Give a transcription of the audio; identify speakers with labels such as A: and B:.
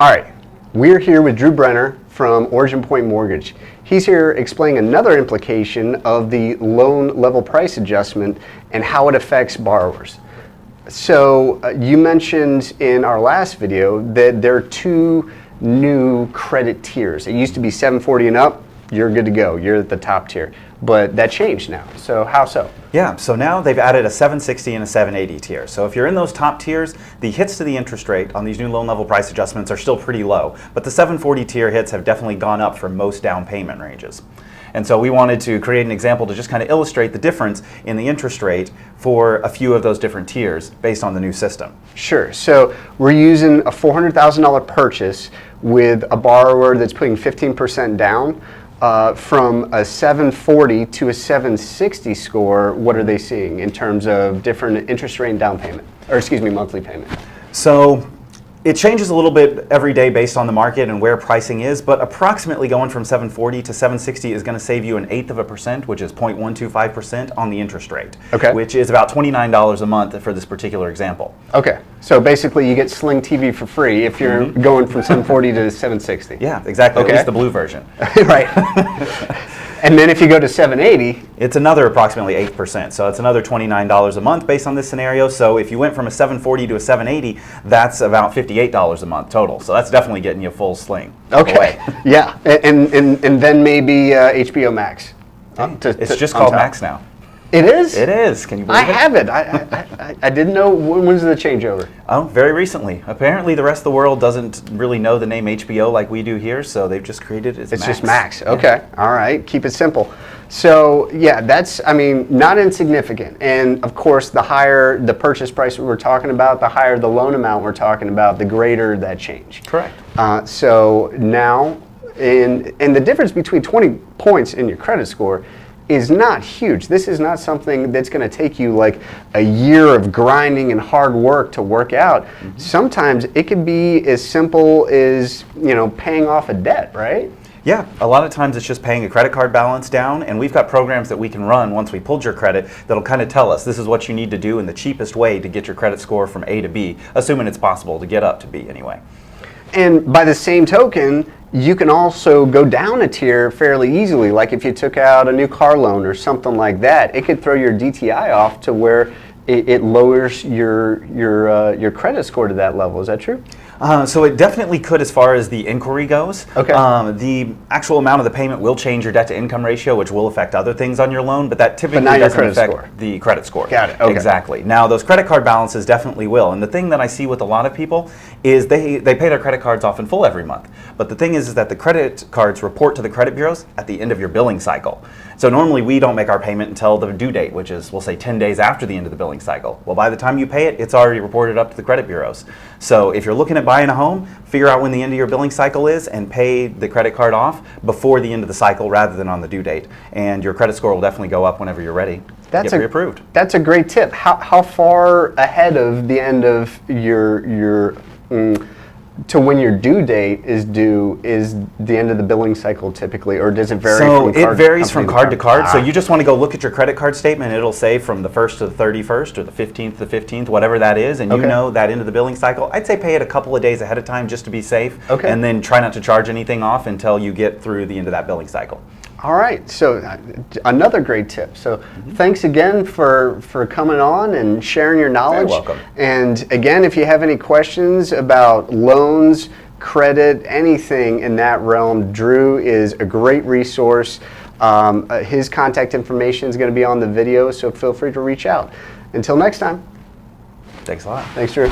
A: All right, we're here with Drew Brenner from Origin Point Mortgage. He's here explaining another implication of the loan level price adjustment and how it affects borrowers. So you mentioned in our last video that there are two new credit tiers. It used to be 740 and up, you're good to go, you're at the top tier. But that changed now, so how so?
B: Yeah, so now they've added a 760 and a 780 tier. So if you're in those top tiers, the hits to the interest rate on these new loan level price adjustments are still pretty low, but the 740 tier hits have definitely gone up for most down payment ranges. And so we wanted to create an example to just kind of illustrate the difference in the interest rate for a few of those different tiers based on the new system.
A: Sure, so we're using a $400,000 purchase with a borrower that's putting 15% down. From a 740 to a 760 score, what are they seeing in terms of different interest rate and down payment, or excuse me, monthly payment?
B: So it changes a little bit every day based on the market and where pricing is, but approximately going from 740 to 760 is going to save you 1/8%, which is 0.125% on the interest rate,
A: okay,
B: which is about $29 a month for this particular example.
A: Okay, so basically you get Sling TV for free if you're going from 740 to 760.
B: Yeah, exactly,
A: okay,
B: at least the blue version.
A: Right. And then if you go to 780,
B: it's another approximately 8%. So it's another $29 a month based on this scenario. So if you went from a 740 to a 780, that's about $58 a month total. So that's definitely getting you a full sling.
A: Okay. Yeah, and then maybe HBO Max.
B: It's just called Max now.
A: It is?
B: It is. Can you believe it?
A: I have it. I didn't know. When was the changeover?
B: Oh, very recently. Apparently the rest of the world doesn't really know the name HBO like we do here, so they've just created it as Max.
A: It's just Max. Okay. Yeah. All right. Keep it simple. So, yeah, that's, I mean, not insignificant. And, of course, the higher the purchase price we're talking about, the higher the loan amount we're talking about, the greater that change.
B: Correct.
A: So now, and the difference between 20 points in your credit score is not huge. This is not something that's going to take you like a year of grinding and hard work to work out. Sometimes it can be as simple as, you know, paying off a debt, right?
B: Yeah, a lot of times it's just paying a credit card balance down, and we've got programs that we can run once we pulled your credit that'll kind of tell us this is what you need to do in the cheapest way to get your credit score from A to B, assuming it's possible to get up to B anyway.
A: And by the same token, you can also go down a tier fairly easily. Like if you took out a new car loan or something like that, it could throw your DTI off to where it lowers your credit score to that level. Is that true?
B: So it definitely could as far as the inquiry goes.
A: Okay.
B: The actual amount of the payment will change your debt to income ratio, which will affect other things on your loan, but that typically doesn't affect the credit score.
A: Got it. Okay.
B: Exactly. Now those credit card balances definitely will. And the thing that I see with a lot of people is they pay their credit cards off in full every month. But the thing is that the credit cards report to the credit bureaus at the end of your billing cycle. So normally we don't make our payment until the due date, which is, we'll say 10 days after the end of the billing cycle. Well, by the time you pay it, it's already reported up to the credit bureaus. So if you're looking at buying a home, figure out when the end of your billing cycle is and pay the credit card off before the end of the cycle rather than on the due date. And your credit score will definitely go up whenever you're ready to get reapproved. That's
A: a great tip. How far ahead of the end of your to when your due date is due is the end of the billing cycle typically, or does it vary from card to card?
B: So it varies from card to card. So you just want to go look at your credit card statement. It'll say from the 1st to the 31st or the 15th to the 15th, whatever that is, and you know that end of the billing cycle. I'd say pay it a couple of days ahead of time just to be safe, and then try not to charge anything off until you get through the end of that billing cycle.
A: All right, so another great tip. So thanks again for coming on and sharing your knowledge.
B: You're welcome. And
A: again, if you have any questions about loans, credit, anything in that realm, Drew is a great resource. His contact information is going to be on the video, so feel free to reach out. Until next time.
B: Thanks a lot.
A: Thanks, Drew.